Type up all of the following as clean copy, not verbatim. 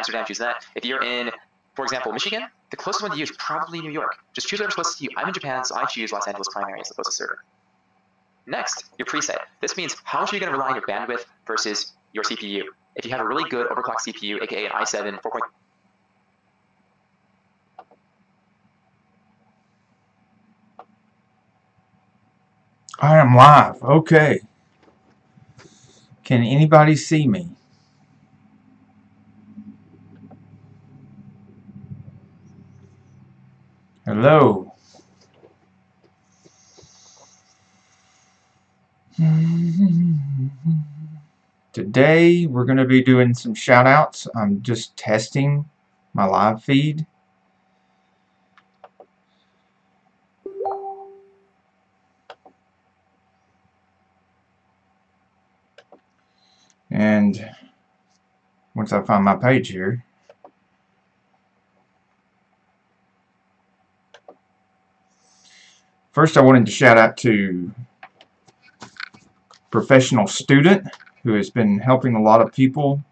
Amsterdam, choose that. If you're in, for example, Michigan, the closest one to you is probably New York. Just choose whatever's closest to you. I'm in Japan, so I choose Los Angeles primary as opposed to server. Next, your preset. This means how much are you going to rely on your bandwidth versus your CPU. If you have a really good overclock CPU, aka an i7 4. I am live. Okay. Can anybody see me? Hello. Today we're going to be doing some shout outs. I'm just testing my live feed. And once I find my page here, first I wanted to shout out to Professional Student, who has been helping a lot of people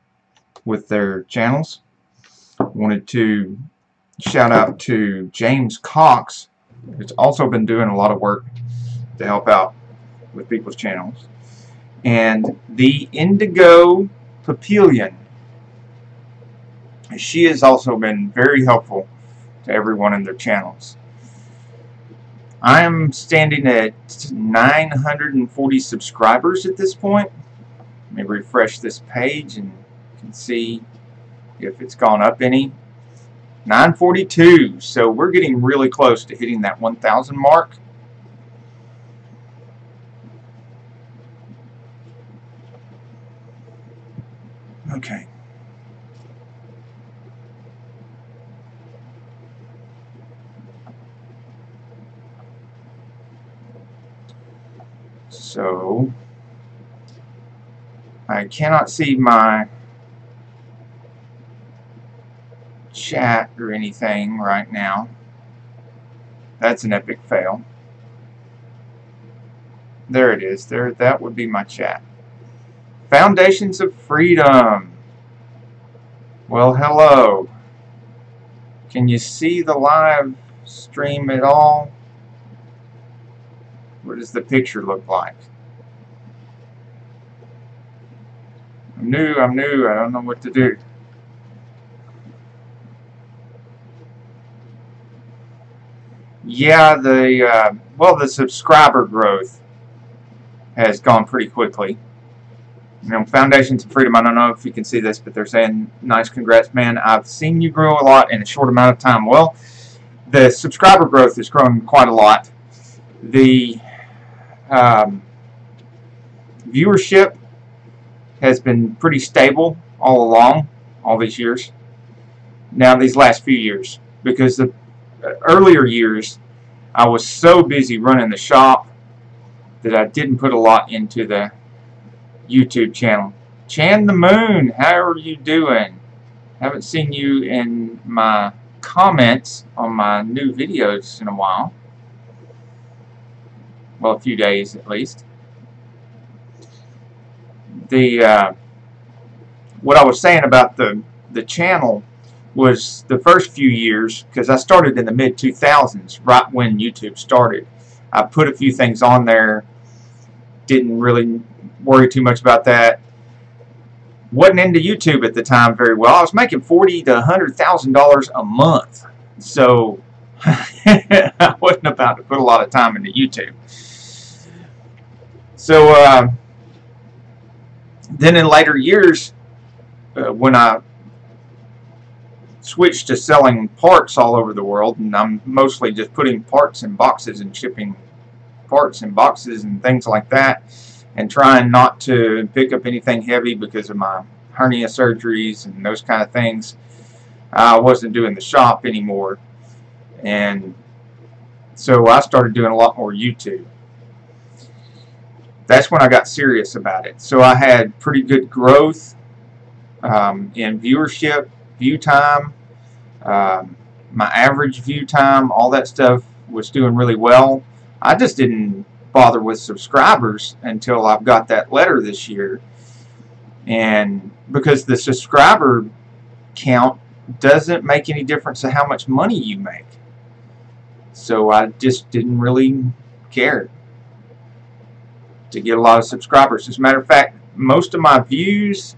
with their channels. I wanted to shout out to James Cox, who's also been doing a lot of work to help out with people's channels. And the Indigo Papillion. She has also been very helpful to everyone in their channels. I am standing at 940 subscribers at this point. Let me refresh this page and you can see if it's gone up any. 942. So we're getting really close to hitting that 1,000 mark. Okay. So I cannot see my chat or anything right now. That's an epic fail. There it is. There, that would be my chat. Foundations of Freedom. Well, hello. Can you see the live stream at all? What does the picture look like? I'm new. I don't know what to do. Yeah, the subscriber growth has gone pretty quickly. You know, Foundations of Freedom, I don't know if you can see this, but they're saying, nice, congrats, man. I've seen you grow a lot in a short amount of time. Well, the subscriber growth has grown quite a lot. The viewership has been pretty stable all along, all these years. Now, these last few years, because the earlier years, I was so busy running the shop that I didn't put a lot into the YouTube channel. Chan the Moon, how are you doing? Haven't seen you in my comments on my new videos in a while. Well, a few days at least. What I was saying about the channel was the first few years, because I started in the mid-2000s, right when YouTube started. I put a few things on there, didn't really worry too much about that. Wasn't into YouTube at the time very well. I was making $40,000 to $100,000 a month, so I wasn't about to put a lot of time into YouTube. So then in later years, when I switched to selling parts all over the world, and I'm mostly just putting parts in boxes and shipping parts in boxes and things like that, and trying not to pick up anything heavy because of my hernia surgeries and those kind of things. I wasn't doing the shop anymore, and so I started doing a lot more YouTube. That's when I got serious about it. So I had pretty good growth in viewership, view time, my average view time, all that stuff was doing really well. I just didn't bother with subscribers until I've got that letter this year. And because the subscriber count doesn't make any difference to how much money you make. So I just didn't really care to get a lot of subscribers. As a matter of fact, most of my views,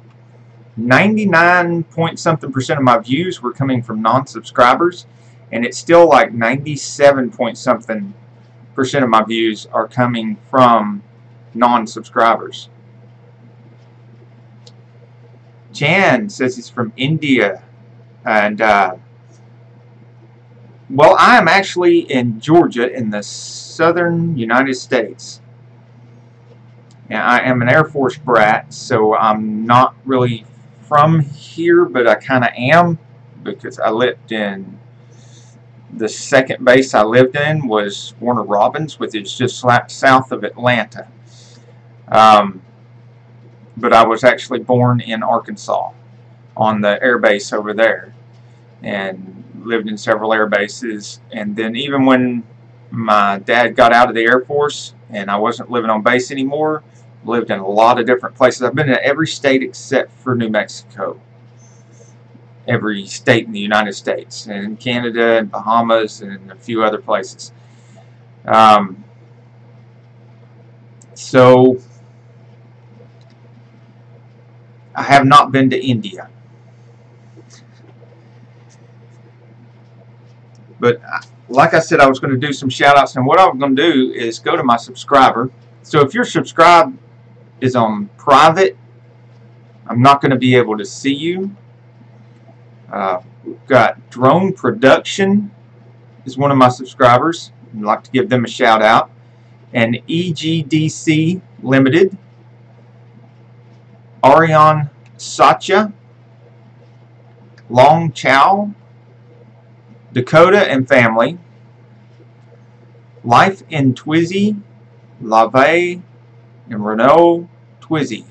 99 point something percent of my views were coming from non-subscribers, and it's still like 97 point something percent of my views are coming from non-subscribers. Chan says he's from India, and well, I am actually in Georgia in the southern United States. And I am an Air Force brat, so I'm not really from here, but I kind of am, because I lived in the second base I lived in was Warner Robins, which is just south of Atlanta. But I was actually born in Arkansas on the air base over there, and lived in several air bases. And then even when my dad got out of the Air Force and I wasn't living on base anymore, lived in a lot of different places. I've been in every state except for New Mexico. Every state in the United States, and Canada and Bahamas and a few other places. So I have not been to India. But like I said, I was going to do some shout outs, and what I'm going to do is go to my subscriber. So if your subscribe is on private, I'm not going to be able to see you. We've got Drone Production is one of my subscribers. I'd like to give them a shout out. And EGDC Limited, Ariane Satya, Long Chow, Dakota and Family, Life in Twizzy, LaVey, and Renault Twizzy.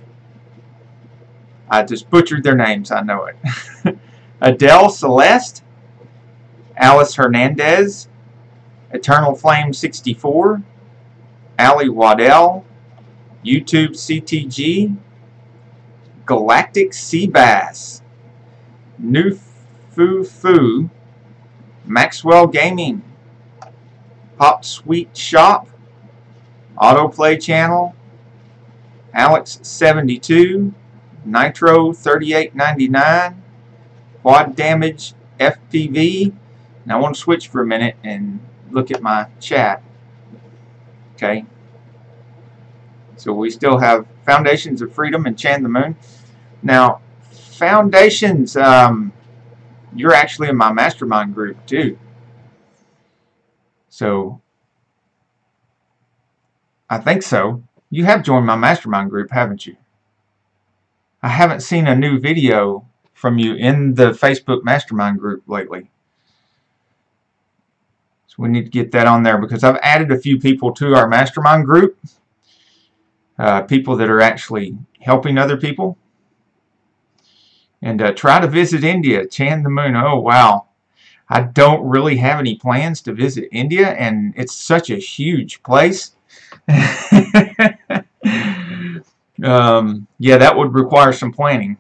I just butchered their names, I know it. Adele Celeste, Alice Hernandez, Eternal Flame 64, Ali Waddell, YouTube CTG, Galactic Seabass, New Foo, Maxwell Gaming, Pop Sweet Shop, Autoplay Channel, Alex 72, Nitro 3899, Quad Damage FPV. And I want to switch for a minute and look at my chat. Okay. So we still have Foundations of Freedom and Chan the Moon. Now, Foundations, you're actually in my mastermind group too. So, I think so. You have joined my mastermind group, haven't you? I haven't seen a new video from you in the Facebook mastermind group lately. So we need to get that on there, because I've added a few people to our mastermind group. People that are actually helping other people. And try to visit India. Chan the Moon. Oh, wow. I don't really have any plans to visit India, and it's such a huge place. Yeah, that would require some planning.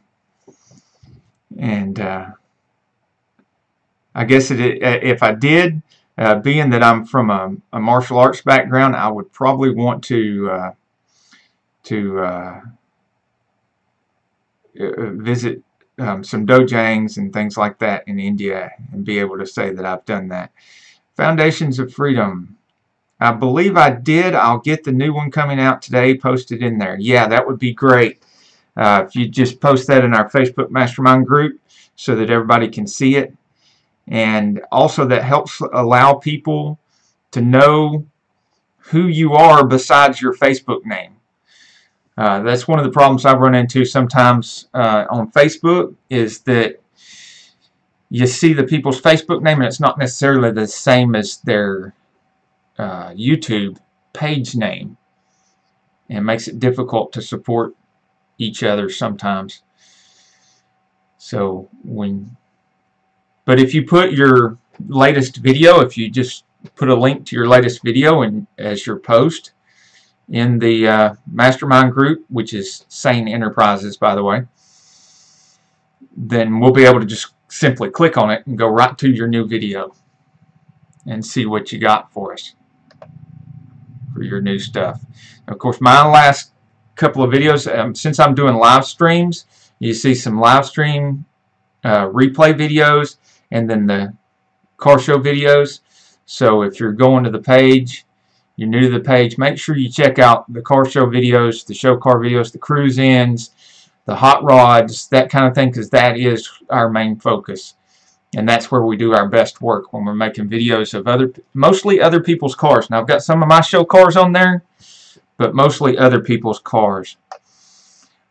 And I guess if I did, being that I'm from a martial arts background, I would probably want to visit some dojangs and things like that in India, and be able to say that I've done that. Foundations of Freedom. I believe I did. I'll get the new one coming out today posted in there. Yeah, that would be great. If you just post that in our Facebook Mastermind group so that everybody can see it. And also that helps allow people to know who you are besides your Facebook name. That's one of the problems I've run into sometimes on Facebook, is that you see the people's Facebook name and it's not necessarily the same as their YouTube page name. And it makes it difficult to support each other sometimes. So but if you put your latest video, if you just put a link to your latest video and as your post in the mastermind group, which is Sane Enterprises, by the way, then we'll be able to just simply click on it and go right to your new video and see what you got for us for your new stuff. Of course, my last couple of videos, since I'm doing live streams, you see some live stream replay videos and then the car show videos. So if you're going to the page, you're new to the page, make sure you check out the car show videos, the show car videos, the cruise ins, the hot rods, that kind of thing, because that is our main focus. And that's where we do our best work, when we're making videos of mostly other people's cars. Now I've got some of my show cars on there, but mostly other people's cars.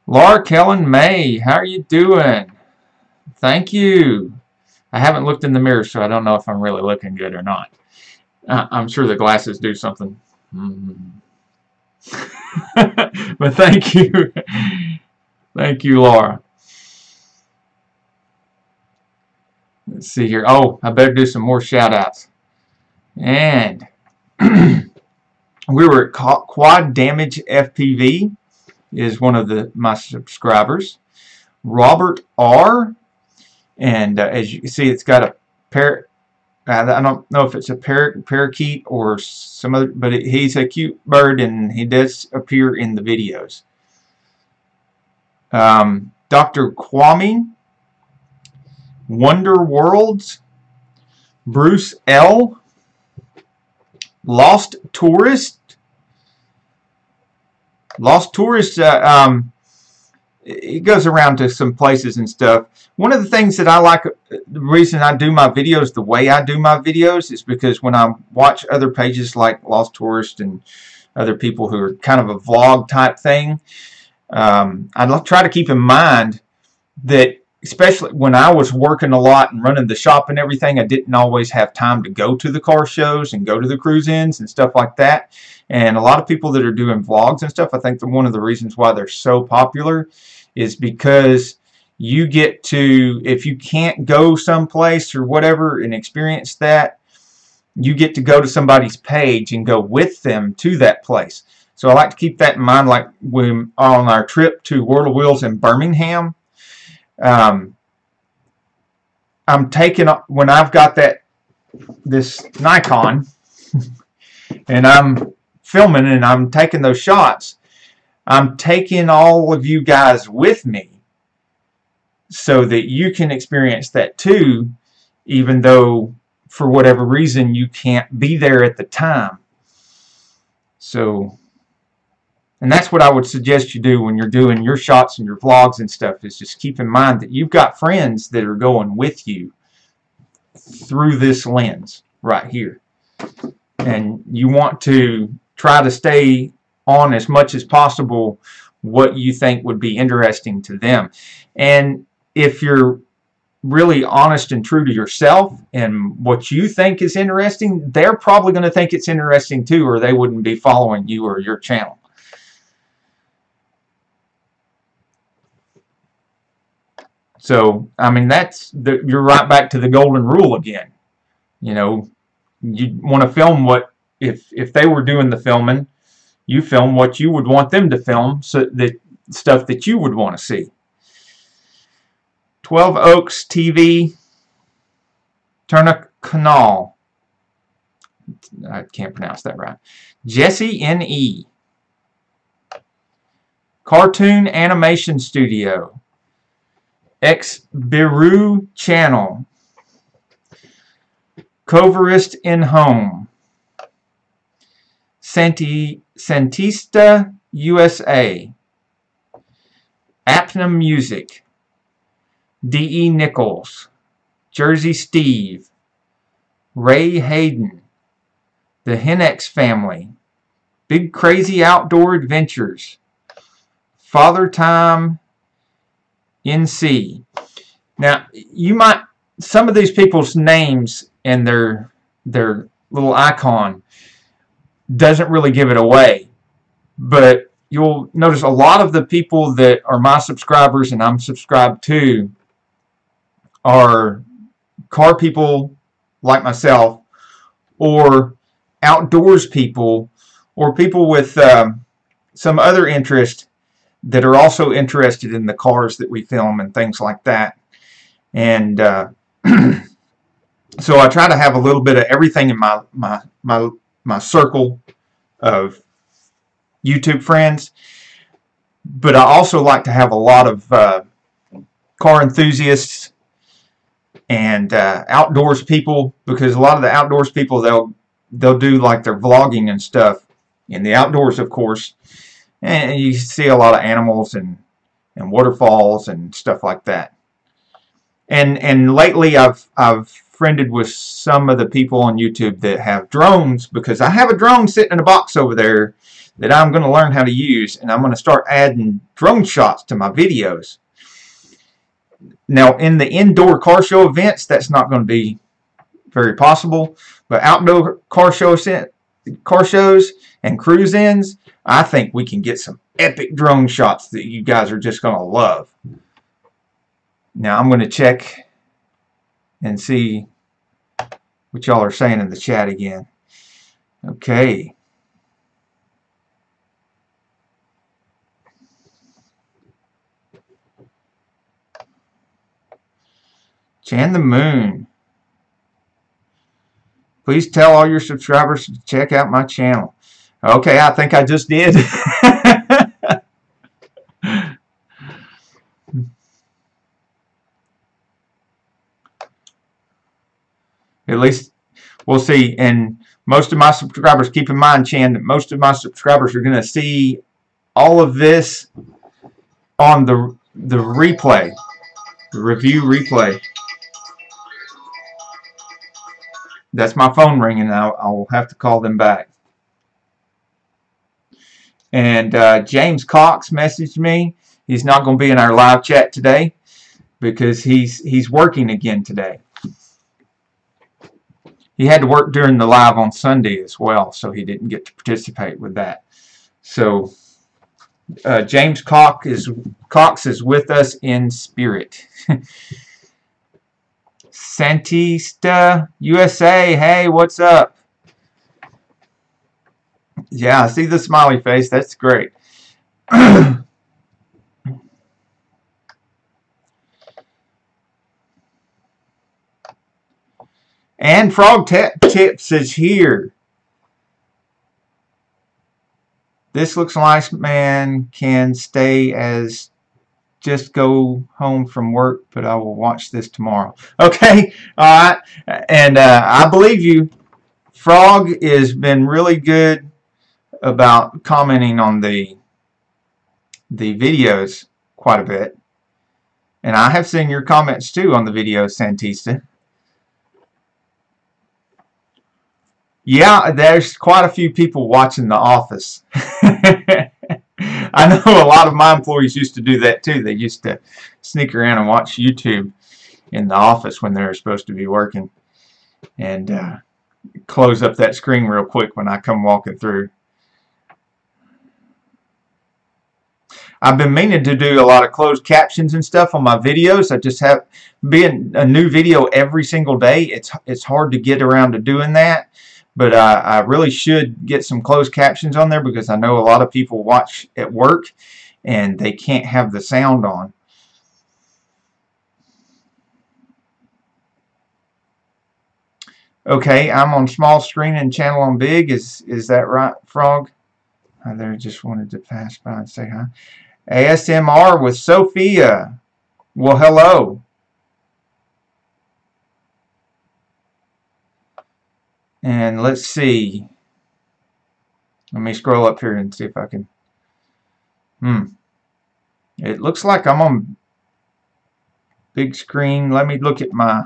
Laura Kellen May, how are you doing? Thank you. I haven't looked in the mirror, so I don't know if I'm really looking good or not. I'm sure the glasses do something. But thank you. Thank you, Laura. Let's see here. Oh, I better do some more shout-outs. And we were at Quad Damage FPV, is one of my subscribers. Robert R. And as you can see, it's got a parrot. I don't know if it's a parakeet or some other, but he's a cute bird, and he does appear in the videos. Dr. Kwame, Wonder Worlds, Bruce L, Lost Tourist. It goes around to some places and stuff. One of the things that I like, the reason I do my videos the way I do my videos, is because when I watch other pages like Lost Tourist and other people who are kind of a vlog type thing, I try to keep in mind that, especially when I was working a lot and running the shop and everything, I didn't always have time to go to the car shows and go to the cruise-ins and stuff like that. And a lot of people that are doing vlogs and stuff, I think that one of the reasons why they're so popular is because you get to, if you can't go someplace or whatever and experience that, you get to go to somebody's page and go with them to that place. So I like to keep that in mind, like when on our trip to World of Wheels in Birmingham. I'm taking, when I've got this Nikon and I'm filming and I'm taking those shots, I'm taking all of you guys with me so that you can experience that too, even though for whatever reason you can't be there at the time. So, and that's what I would suggest you do when you're doing your shots and your vlogs and stuff, is just keep in mind that you've got friends that are going with you through this lens right here. And you want to try to stay on as much as possible what you think would be interesting to them. And if you're really honest and true to yourself and what you think is interesting, they're probably going to think it's interesting too, or they wouldn't be following you or your channel. So, I mean, you're right back to the golden rule again. You know, you want to film what, if they were doing the filming, you film what you would want them to film, so that stuff that you would want to see. 12 Oaks TV, Turner Canal. I can't pronounce that right. Jesse N.E. Cartoon Animation Studio. Ex Biru Channel. Coverist in Home. Santista USA. Apna Music. D.E. Nichols. Jersey Steve. Ray Hayden. The Hennex Family. Big Crazy Outdoor Adventures. Father Time NC. Now, you might, some of these people's names and their little icon doesn't really give it away, but you'll notice a lot of the people that are my subscribers and I'm subscribed to are car people like myself, or outdoors people, or people with some other interest that are also interested in the cars that we film and things like that. And so I try to have a little bit of everything in my circle of YouTube friends. But I also like to have a lot of car enthusiasts and outdoors people, because a lot of the outdoors people, they'll do like their vlogging and stuff in the outdoors, of course, and you see a lot of animals and waterfalls and stuff like that. And lately I've friended with some of the people on YouTube that have drones, because I have a drone sitting in a box over there that I'm going to learn how to use, and I'm going to start adding drone shots to my videos. Now, in the indoor car show events, that's not going to be very possible, but outdoor car shows and cruise-ins, I think we can get some epic drone shots that you guys are just going to love. Now, I'm going to check and see what y'all are saying in the chat again. Okay. Chan the Moon. Please tell all your subscribers to check out my channel. Okay, I think I just did. At least we'll see. And most of my subscribers, keep in mind, Chan, that most of my subscribers are going to see all of this on the replay, the review replay. That's my phone ringing. I'll have to call them back. And James Cox messaged me. He's not going to be in our live chat today because he's working again today. He had to work during the live on Sunday as well, so he didn't get to participate with that. So James Cox is with us in spirit. Santista USA, hey, what's up? Yeah, I see the smiley face. That's great. And Frog Tips is here. This looks nice, man. Can stay as just go home from work, but I will watch this tomorrow. Okay, all right. And I believe you. Frog has been really good about commenting on the videos quite a bit. And I have seen your comments too on the videos, Santista. Yeah, there's quite a few people watching The Office. I know a lot of my employees used to do that too. They used to sneak around and watch YouTube in the office when they were supposed to be working, and close up that screen real quick when I come walking through. I've been meaning to do a lot of closed captions and stuff on my videos. I just have being a new video every single day. It's hard to get around to doing that. But I really should get some closed captions on there, because I know a lot of people watch at work and they can't have the sound on. Okay, I'm on small screen and channel on big. Is that right, Frog? I there just wanted to pass by and say hi. ASMR with Sophia. Well, hello. And let's see. Let me scroll up here and see if I can. It looks like I'm on big screen. Let me look at my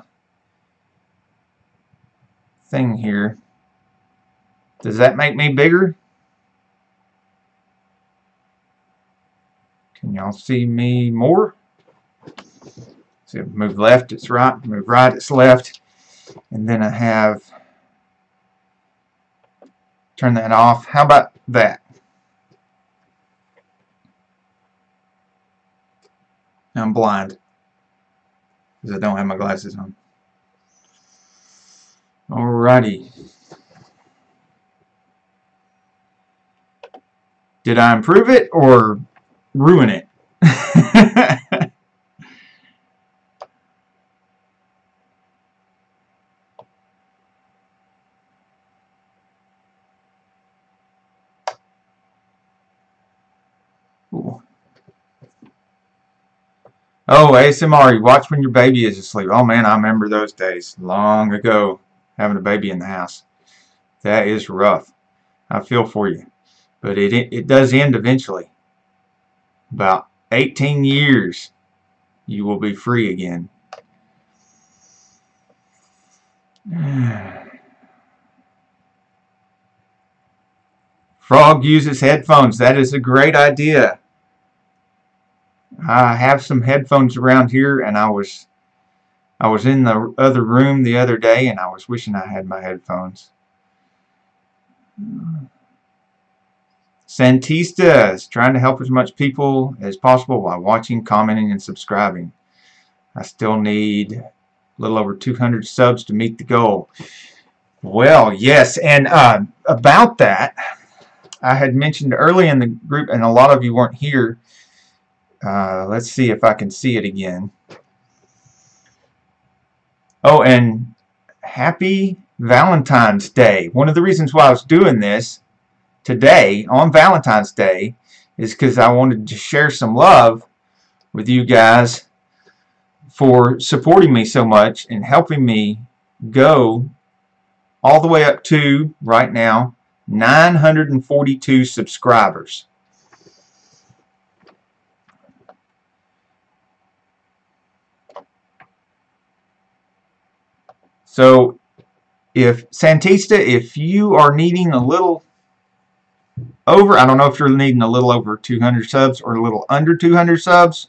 thing here. Does that make me bigger? Can y'all see me more? So move left, it's right. Move right, it's left. And then I have. Turn that off. How about that? I'm blind because I don't have my glasses on. Alrighty. Did I improve it or ruin it? Oh, ASMR, you watch when your baby is asleep. Oh man, I remember those days long ago, having a baby in the house. That is rough. I feel for you. But it does end eventually. About 18 years, you will be free again. Frog uses headphones. That is a great idea. I have some headphones around here, and I was in the other room the other day, and I was wishing I had my headphones. Santista is trying to help as much people as possible while watching, commenting, and subscribing. I still need a little over 200 subs to meet the goal. Well, yes, and about that, I had mentioned early in the group, and a lot of you weren't here. Let's see if I can see it again. Oh, and happy Valentine's Day. One of the reasons why I was doing this today on Valentine's Day is because I wanted to share some love with you guys for supporting me so much and helping me go all the way up to, right now, 942 subscribers. So, if Santista, if you are needing a little over, I don't know if you're needing a little over 200 subs or a little under 200 subs,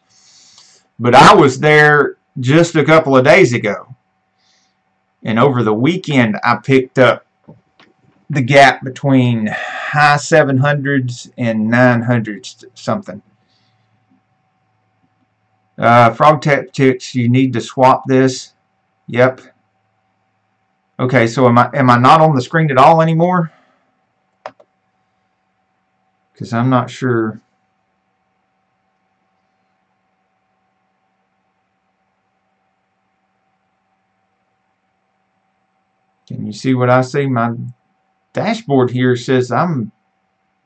but I was there just a couple of days ago. And over the weekend, I picked up the gap between high 700s and 900s something. Frog Tactics, you need to swap this. Yep. Okay, so am I not on the screen at all anymore? Because I'm not sure. Can you see what I see? My dashboard here says I'm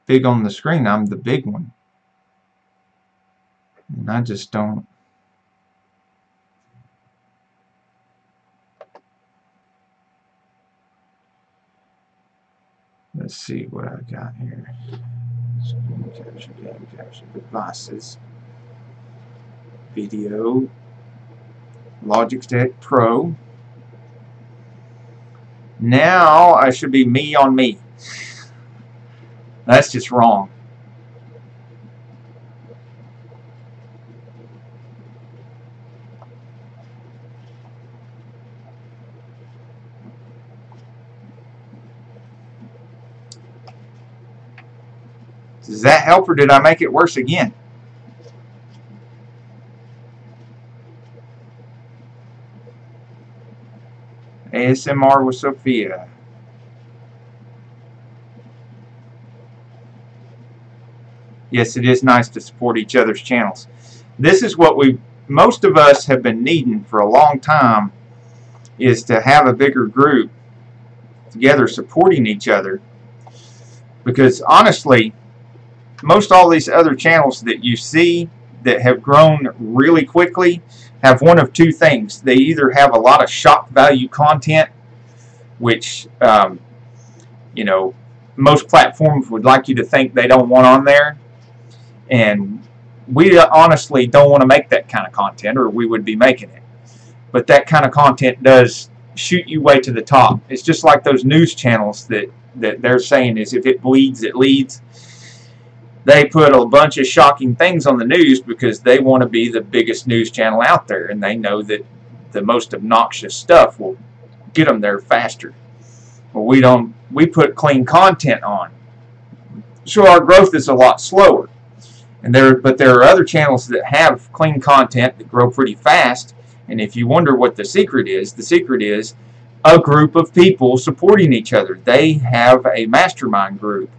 big on the screen. I'm the big one. And I just don't. Let's see what I got here. Screen capture, game capture, devices, video, Logitech Pro. Now I should be me on me. That's just wrong. Does that help, or did I make it worse again? ASMR with Sophia. Yes, it is nice to support each other's channels. This is what most of us have been needing for a long time, is to have a bigger group together supporting each other. Because honestly, most all these other channels that you see that have grown really quickly have one of two things. They either have a lot of shock value content, which you know, most platforms would like you to think they don't want on there, and we honestly don't want to make that kind of content, or we would be making it. But that kind of content does shoot you way to the top. It's just like those news channels that they're saying is, if it bleeds, it leads. They put a bunch of shocking things on the news because they want to be the biggest news channel out there, and they know that the most obnoxious stuff will get them there faster. Well, we don't. We put clean content on, so our growth is a lot slower. But there are other channels that have clean content that grow pretty fast. And if you wonder what the secret is a group of people supporting each other. They have a mastermind group,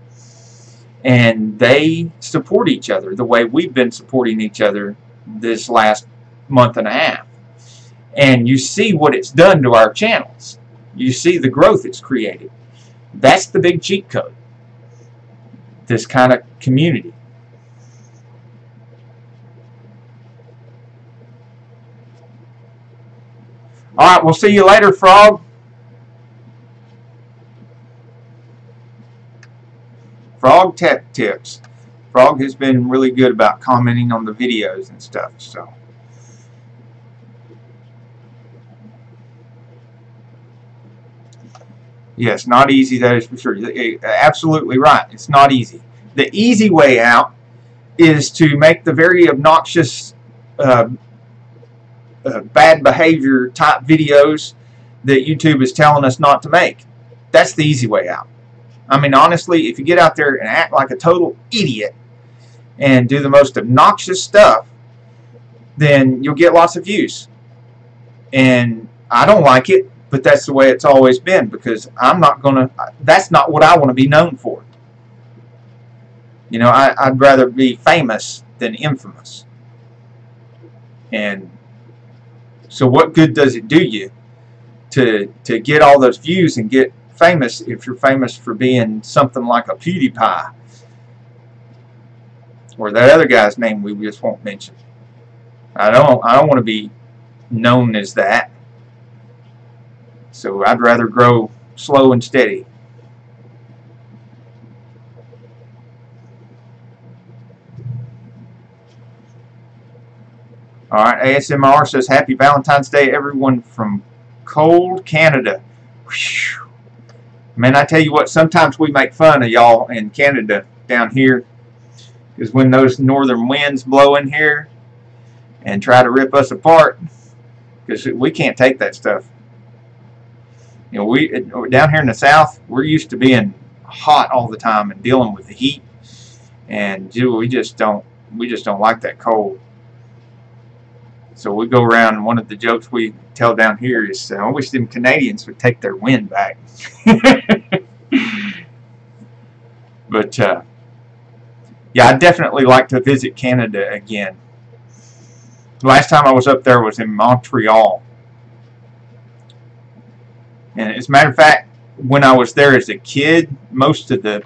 and they support each other the way we've been supporting each other this last month and a half. And you see what it's done to our channels. You see the growth it's created. That's the big cheat code. This kind of community. All right, we'll see you later, Frog. Frog Tech Tips. Frog has been really good about commenting on the videos and stuff. So, yes, not easy, that is for sure. Absolutely right. It's not easy. The easy way out is to make the very obnoxious bad behavior type videos that YouTube is telling us not to make. That's the easy way out. I mean, honestly, if you get out there and act like a total idiot and do the most obnoxious stuff, then you'll get lots of views. And I don't like it, but that's the way it's always been, because I'm not gonna, that's not what I want to be known for. You know, I'd rather be famous than infamous. And so what good does it do you to get all those views and get famous if you're famous for being something like a PewDiePie or that other guy's name we just won't mention? I don't want to be known as that. So I'd rather grow slow and steady. Alright, ASMR says, Happy Valentine's Day, everyone from cold Canada. Whew. Man, I tell you what, sometimes we make fun of y'all in Canada down here, because when those northern winds blow in here and try to rip us apart, because we can't take that stuff. You know, we down here in the south, we're used to being hot all the time and dealing with the heat, and we just don't like that cold. So we go around, and one of the jokes we tell down here is, I wish them Canadians would take their wind back. But yeah, I'd definitely like to visit Canada again. The last time I was up there was in Montreal. And as a matter of fact, when I was there as a kid, most of the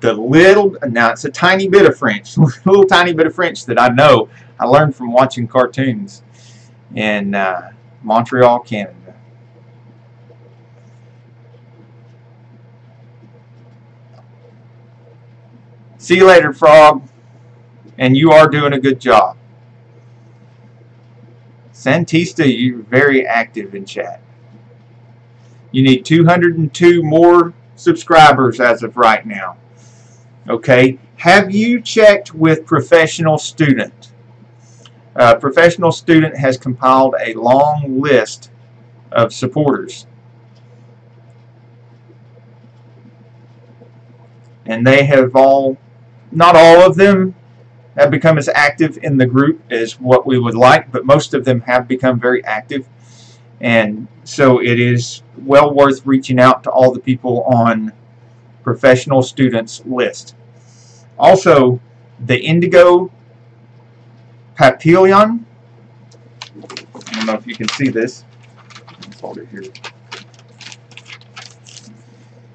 little, now it's a tiny bit of French, little tiny bit of French that I know, I learned from watching cartoons in Montreal, Canada. See you later, Frog. And you are doing a good job. Santista, you're very active in chat. You need 202 more subscribers as of right now. Okay. Have you checked with Professional Student? Professional Student has compiled a long list of supporters. And they have all, not all of them have become as active in the group as what we would like, but most of them have become very active. And so it is well worth reaching out to all the people on Professional Students list. Also, the Indigo Papillon. I don't know if you can see this. Let's hold it here.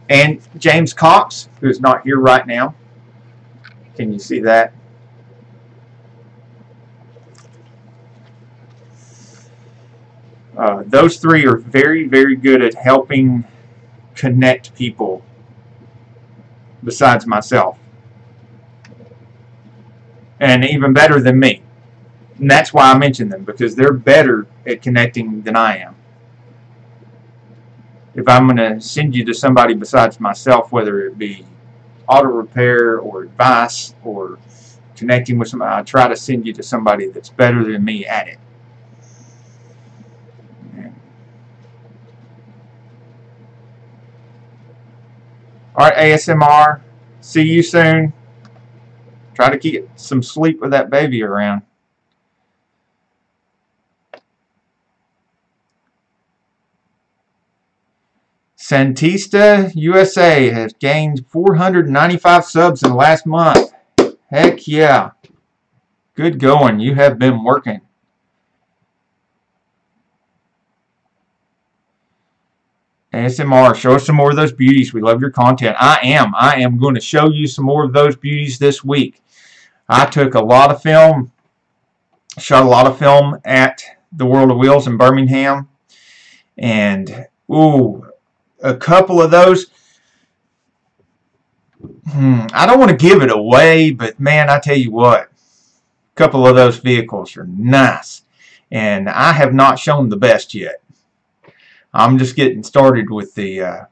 And James Cox, who's not here right now. Can you see that? Those three are very, very good at helping connect people besides myself. And even better than me. And that's why I mention them, because they're better at connecting than I am. If I'm going to send you to somebody besides myself, whether it be auto repair or advice or connecting with somebody, I try to send you to somebody that's better than me at it. Alright, ASMR, see you soon. Try to get some sleep with that baby around. Santista USA has gained 495 subs in the last month. Heck yeah. Good going. You have been working. ASMR, show us some more of those beauties. We love your content. I am going to show you some more of those beauties this week. I took a lot of film, shot a lot of film at the World of Wheels in Birmingham, And, ooh, a couple of those. I don't want to give it away, but man, I tell you what, a couple of those vehicles are nice. And I have not shown the best yet. I'm just getting started with the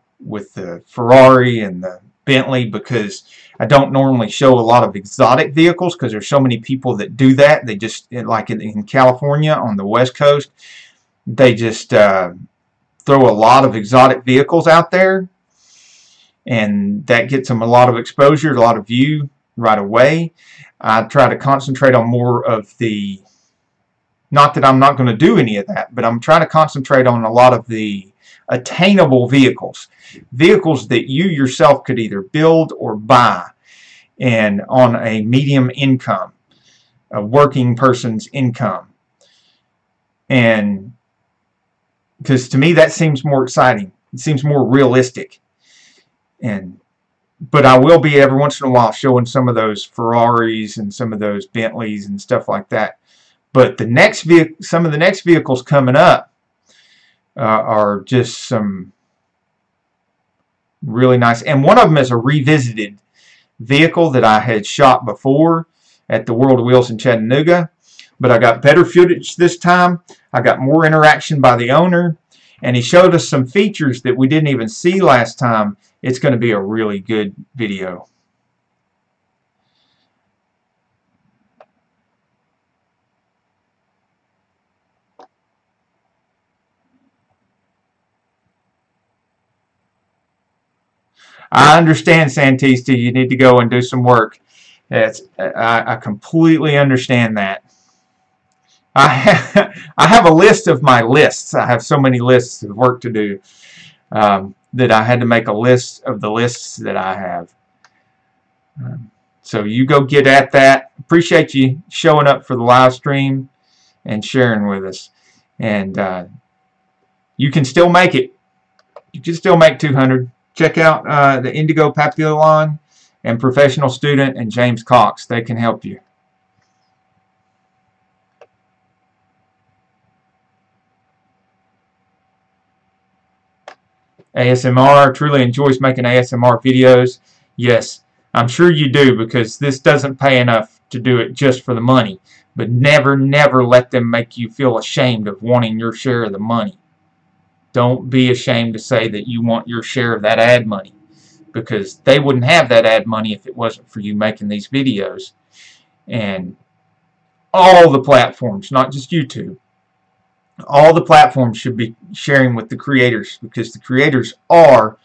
Ferrari and the Bentley, because I don't normally show a lot of exotic vehicles because there's so many people that do that. They just, like in California on the West Coast, they just throw a lot of exotic vehicles out there, and that gets them a lot of exposure, a lot of view right away. I try to concentrate on more of the, not that I'm not going to do any of that, but I'm trying to concentrate on a lot of the attainable vehicles. Vehicles that you yourself could either build or buy, and on a medium income, a working person's income. And because to me that seems more exciting. It seems more realistic. But I will be every once in a while showing some of those Ferraris and some of those Bentleys and stuff like that. But the next some of the next vehicles coming up are just some really nice. And one of them is a revisited vehicle that I had shot before at the World of Wheels in Chattanooga. But I got better footage this time. I got more interaction by the owner. And he showed us some features that we didn't even see last time. It's going to be a really good video. I understand, Santista, you need to go and do some work. I completely understand that. I have a list of my lists. I have so many lists of work to do that I had to make a list of the lists that I have. So you go get at that. Appreciate you showing up for the live stream and sharing with us. And you can still make it. You can still make 200. Check out the Indigo Papillon and Professional Student and James Cox. They can help you. ASMR truly enjoys making ASMR videos. Yes, I'm sure you do, because this doesn't pay enough to do it just for the money. But never, never let them make you feel ashamed of wanting your share of the money. Don't be ashamed to say that you want your share of that ad money, because they wouldn't have that ad money if it wasn't for you making these videos. And all the platforms, not just YouTube, all the platforms should be sharing with the creators, because the creators are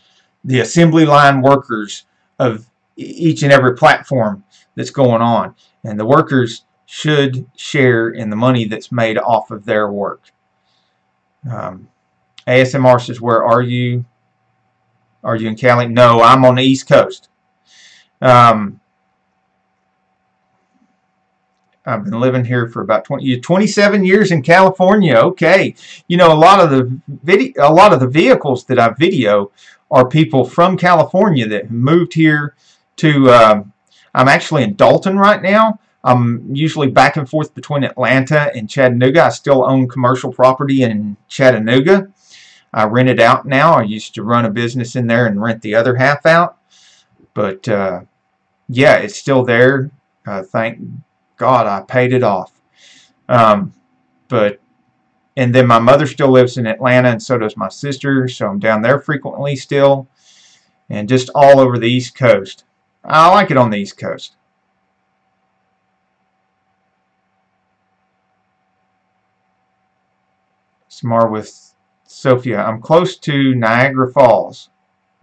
the assembly line workers of each and every platform that's going on. And the workers should share in the money that's made off of their work. ASMR says, where are you? Are you in Cali? No, I'm on the East Coast. I've been living here for about 27 years in California. Okay, you know, a lot of the vehicles that I video are people from California that moved here to. I'm actually in Dalton right now. I'm usually back and forth between Atlanta and Chattanooga. I still own commercial property in Chattanooga. I rent it out now. I used to run a business in there and rent the other half out. But yeah, it's still there. Thank God I paid it off. And then my mother still lives in Atlanta, and so does my sister. So I'm down there frequently still, and just all over the East Coast. I like it on the East Coast. Smart with Sophia. I'm close to Niagara Falls.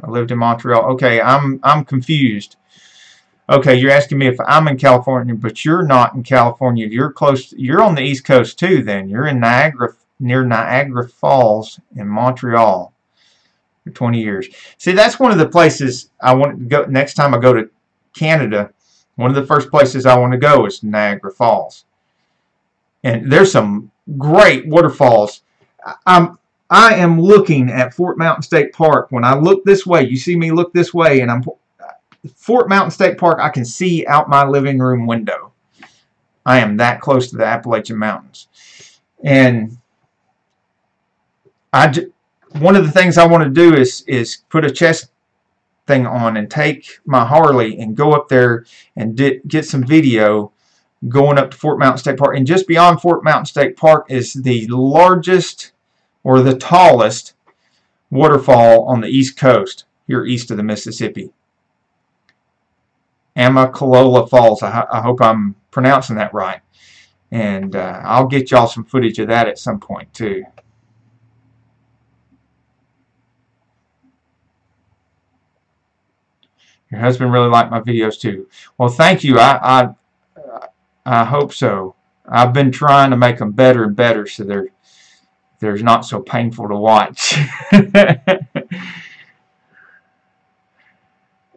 I lived in Montreal. Okay, I'm confused. Okay, you're asking me if I'm in California, but you're not in California. You're close. You're on the East Coast too. Then you're in Niagara, near Niagara Falls in Montreal for 20 years. See, that's one of the places I want to go next time I go to Canada. One of the first places I want to go is Niagara Falls, and there's some great waterfalls. I am looking at Fort Mountain State Park. When I look this way, you see me look this way, and I'm Fort Mountain State Park. I can see out my living room window. I am that close to the Appalachian Mountains, and one of the things I want to do is put a chest thing on and take my Harley and go up there and get some video going up to Fort Mountain State Park. And just beyond Fort Mountain State Park is the largest or the tallest waterfall on the East Coast, here east of the Mississippi. Amicalola Falls. I hope I'm pronouncing that right. And I'll get y'all some footage of that at some point too. Your husband really liked my videos too. Well, thank you. I hope so. I've been trying to make them better and better so they're not so painful to watch.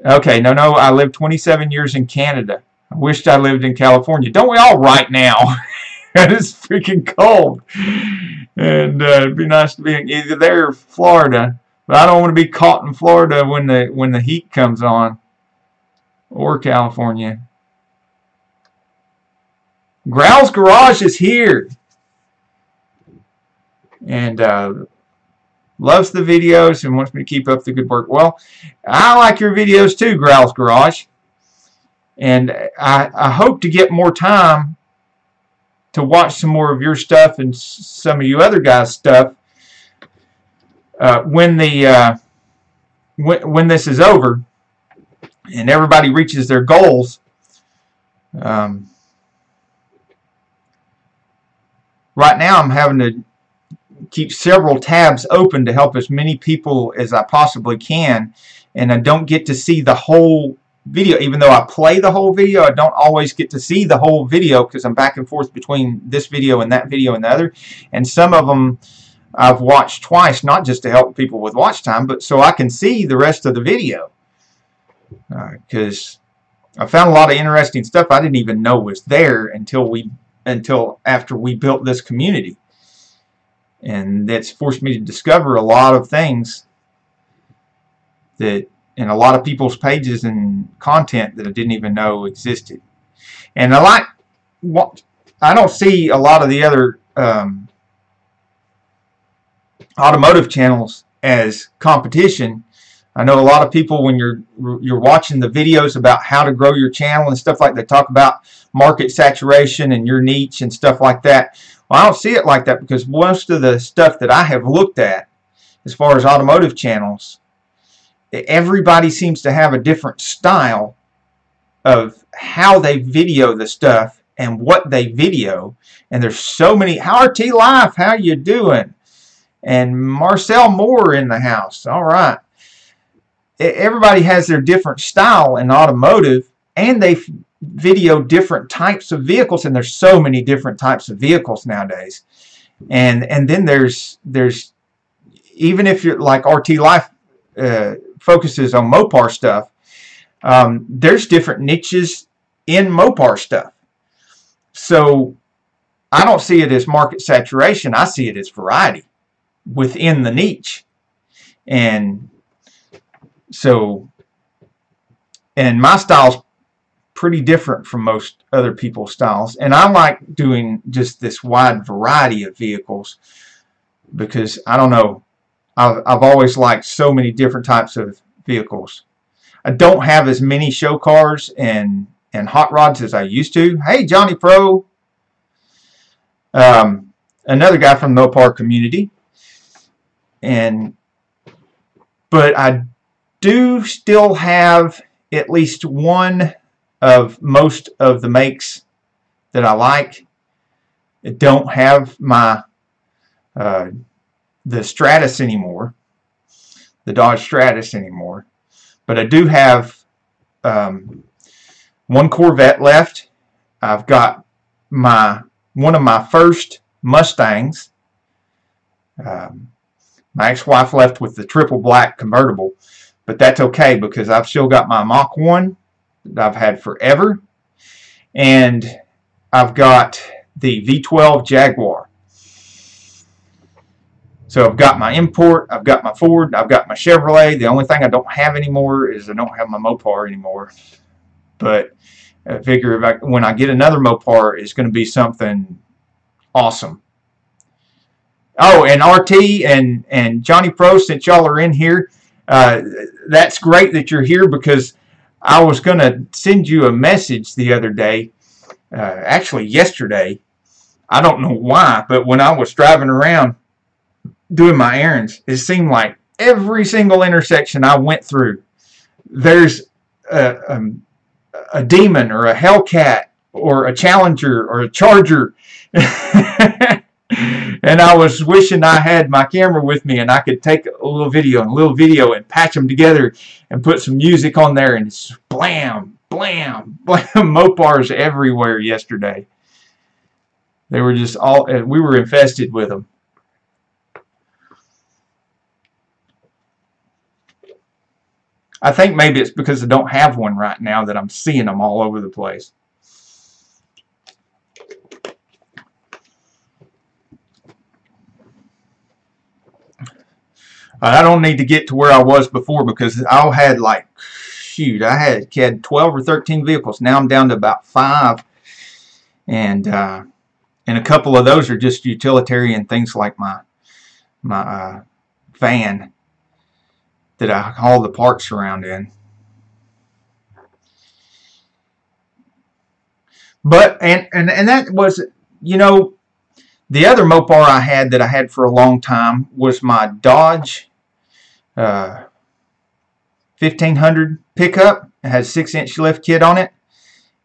Okay, no, I lived 27 years in Canada. I wished I lived in California. Don't we all right now? It's freaking cold. And it'd be nice to be in either there or Florida. But I don't want to be caught in Florida when the heat comes on. Or California. Growl's Garage is here. And loves the videos and wants me to keep up the good work. Well, I like your videos too, Growl's Garage. And I hope to get more time to watch some more of your stuff and some of you other guys' stuff when this is over and everybody reaches their goals. Right now I'm having to keep several tabs open to help as many people as I possibly can, and I don't get to see the whole video. Even though I play the whole video, I don't always get to see the whole video because I'm back and forth between this video and that video and the other. And some of them I've watched twice, not just to help people with watch time, but so I can see the rest of the video. Because I found a lot of interesting stuff I didn't even know was there until after we built this community. And that's forced me to discover a lot of things that in a lot of people's pages and content that I didn't even know existed. And I don't see a lot of the other automotive channels as competition. I know a lot of people, when you're watching the videos about how to grow your channel and stuff like that, talk about market saturation and your niche and stuff like that. Well, I don't see it like that, because most of the stuff that I have looked at as far as automotive channels, everybody seems to have a different style of how they video the stuff and what they video. And there's so many. RT Life, how you doing? And Marcel Moore in the house. All right. Everybody has their different style in automotive, and they video different types of vehicles, and there's so many different types of vehicles nowadays. And then there's even if you're like RT Life focuses on Mopar stuff, there's different niches in Mopar stuff. So I don't see it as market saturation. I see it as variety within the niche. And so, and my style's pretty different from most other people's styles, and I like doing just this wide variety of vehicles because I don't know, I've always liked so many different types of vehicles. I don't have as many show cars and hot rods as I used to. Hey, Johnny Pro, another guy from the Mopar community, but I do still have at least one of most of the makes that I like. I don't have my the Stratus anymore, the Dodge Stratus anymore, but I do have one Corvette left. I've got one of my first Mustangs. My ex-wife left with the triple black convertible, but that's okay because I've still got my Mach 1 that I've had forever, and I've got the V12 Jaguar. So I've got my import, I've got my Ford, I've got my Chevrolet. The only thing I don't have anymore is I don't have my Mopar anymore. But I figure when I get another Mopar, it's going to be something awesome. Oh, and RT and Johnny Pro, since y'all are in here, that's great that you're here, because I was going to send you a message the other day, actually yesterday. I don't know why, but when I was driving around doing my errands, it seemed like every single intersection I went through, there's a demon or a Hellcat or a Challenger or a Charger. And I was wishing I had my camera with me and I could take a little video and patch them together and put some music on there, and it's blam, blam, blam, Mopars everywhere yesterday. They were just all, we were infested with them. I think maybe it's because I don't have one right now that I'm seeing them all over the place. I don't need to get to where I was before, because I had like, shoot, I had 12 or 13 vehicles. Now I'm down to about 5. And a couple of those are just utilitarian things, like my van that I haul the parts around in. But, and that was, you know, the other Mopar I had that I had for a long time was my Dodge 1500 pickup. It has 6-inch lift kit on it,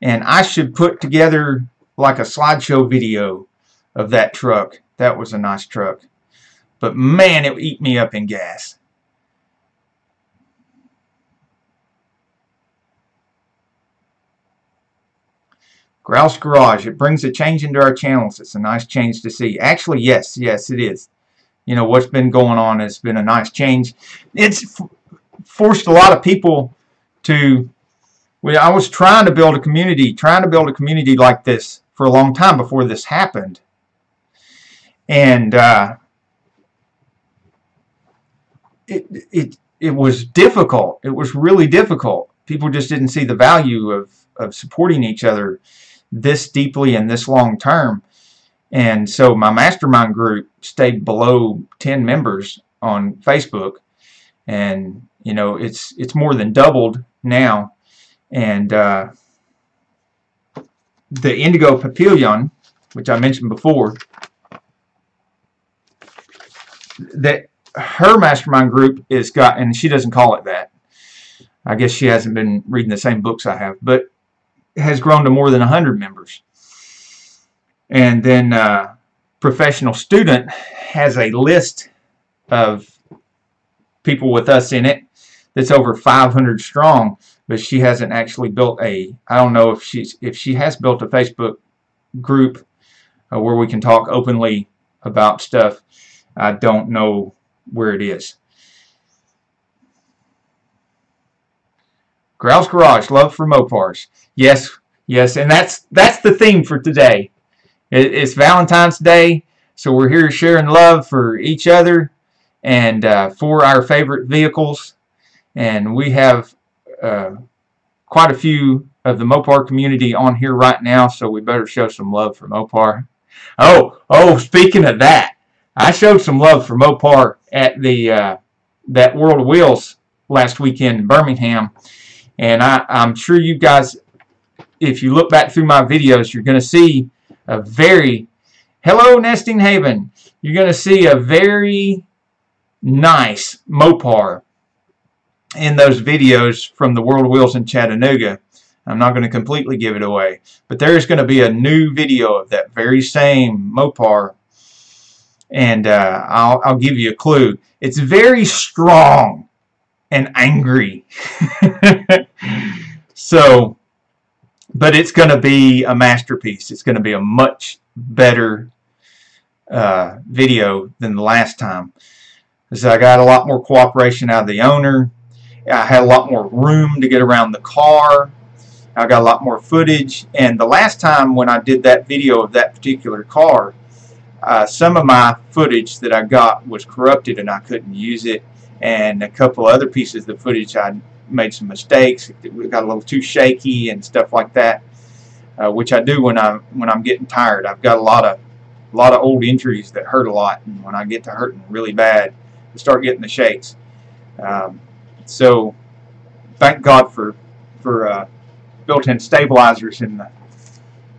and I should put together like a slideshow video of that truck. That was a nice truck, but man, it would eat me up in gas. Grouse Garage, it brings a change into our channels. It's a nice change to see. Actually, yes, it is. You know, what's been going on has been a nice change. It's forced a lot of people to, I was trying to build a community like this for a long time before this happened. And it was difficult. It was really difficult. People just didn't see the value of supporting each other this deeply and this long term. And so my mastermind group stayed below 10 members on Facebook, and you know, it's more than doubled now. And the Indigo Papillon, which I mentioned before, that her mastermind group is got, and she doesn't call it that. I guess she hasn't been reading the same books I have, but has grown to more than 100 members. And then Professional Student has a list of people with us in it that's over 500 strong, but she hasn't actually built a, I don't know if she has built a Facebook group where we can talk openly about stuff. I don't know where it is. Grouse Garage, love for Mopars. Yes, and that's the theme for today. It's Valentine's Day, so we're here sharing love for each other and for our favorite vehicles. And we have quite a few of the Mopar community on here right now, so we better show some love for Mopar. Oh, speaking of that, I showed some love for Mopar at the that World of Wheels last weekend in Birmingham. And I'm sure you guys, if you look back through my videos, you're going to see a very, hello Nesting Haven, you're going to see a very nice Mopar in those videos from the World of Wheels in Chattanooga. I'm not going to completely give it away, but there's going to be a new video of that very same Mopar, and I'll give you a clue. It's very strong and angry. So, but it's going to be a masterpiece. It's going to be a much better video than the last time. So I got a lot more cooperation out of the owner. I had a lot more room to get around the car. I got a lot more footage. And the last time when I did that video of that particular car, some of my footage that I got was corrupted and I couldn't use it. And a couple other pieces of footage, I made some mistakes. It got a little too shaky and stuff like that, which I do when I'm getting tired. I've got a a lot of old injuries that hurt a lot, and when I get to hurting really bad, I start getting the shakes. So thank God for built-in stabilizers in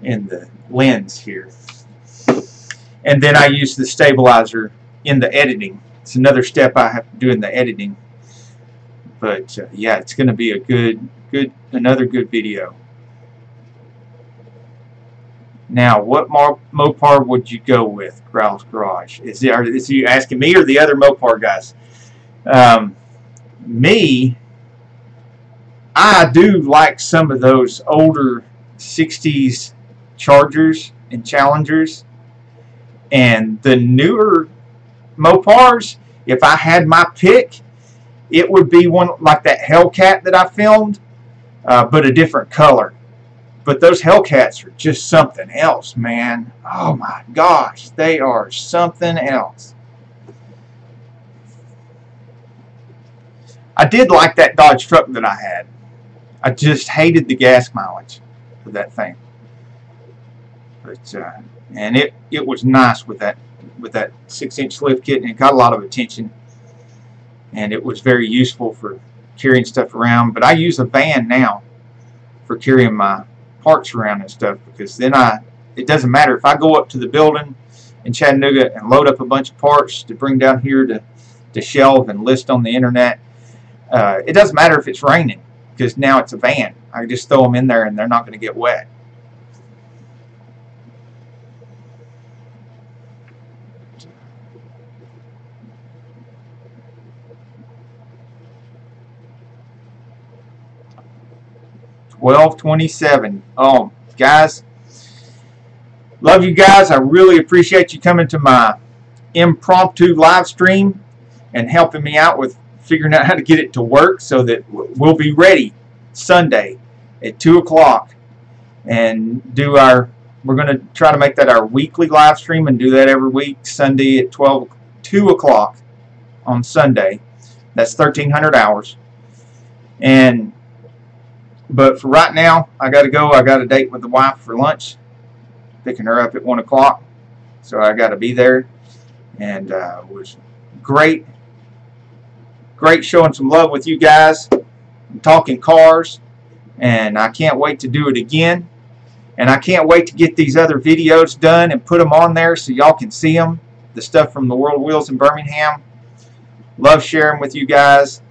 the lens here. And then I use the stabilizer in the editing. It's another step I have to do in the editing. But yeah, it's going to be a another good video. Now, what Mopar would you go with, Growl's Garage? Is you asking me or the other Mopar guys? Me, I do like some of those older 60s Chargers and Challengers. And the newer Mopars, if I had my pick, it would be one like that Hellcat that I filmed, but a different color. But those Hellcats are just something else, man. Oh my gosh, they are something else. I did like that Dodge truck that I had. I just hated the gas mileage for that thing. But and it was nice with that 6-inch lift kit, and it got a lot of attention, and it was very useful for carrying stuff around. But I use a van now for carrying my parts around and stuff, because then it doesn't matter if I go up to the building in Chattanooga and load up a bunch of parts to bring down here to shelve and list on the internet. It doesn't matter if it's raining, because now it's a van. I just throw them in there and they're not going to get wet. $12.27. Oh, guys, love you guys. I really appreciate you coming to my impromptu live stream and helping me out with figuring out how to get it to work so that we'll be ready Sunday at 2 o'clock and we're going to try to make that our weekly live stream and do that every week, Sunday at 2 o'clock on Sunday. That's 1,300 hours. But for right now, I got to go. I got a date with the wife for lunch, picking her up at 1 o'clock. So I got to be there. And it was great showing some love with you guys, talking cars. And I can't wait to do it again. And I can't wait to get these other videos done and put them on there so y'all can see them. The stuff from the World of Wheels in Birmingham. Love sharing with you guys.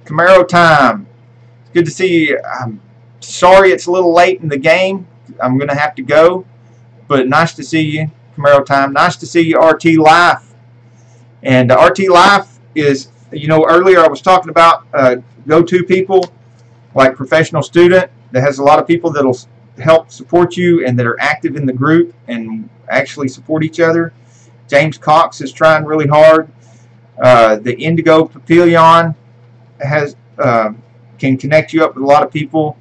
Camaro time. Good to see you. I'm sorry it's a little late in the game. I'm going to have to go. But nice to see you. Camaro time. Nice to see you, RT Life. And RT Life is, earlier I was talking about go-to people, like Professional Student, that has a lot of people that will help support you and that are active in the group and actually support each other. James Cox is trying really hard. The Indigo Papillon has... can connect you up with a lot of people.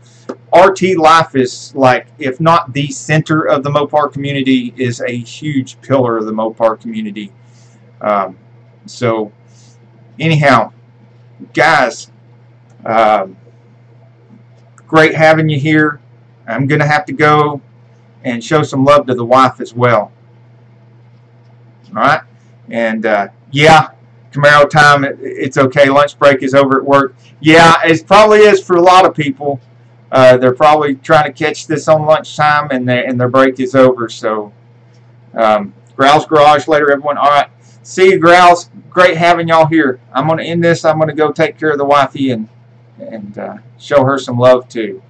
RT Life is, like, if not the center of the Mopar community, is a huge pillar of the Mopar community. So anyhow, guys, great having you here. I'm gonna have to go and show some love to the wife as well. Alright, and yeah, Camaro time, it's okay. Lunch break is over at work. Yeah, it probably is for a lot of people. They're probably trying to catch this on lunchtime, and their break is over. So, Growl's Garage later, everyone. All right, see you, Growls. Great having y'all here. I'm going to end this. I'm going to go take care of the wifey and show her some love too.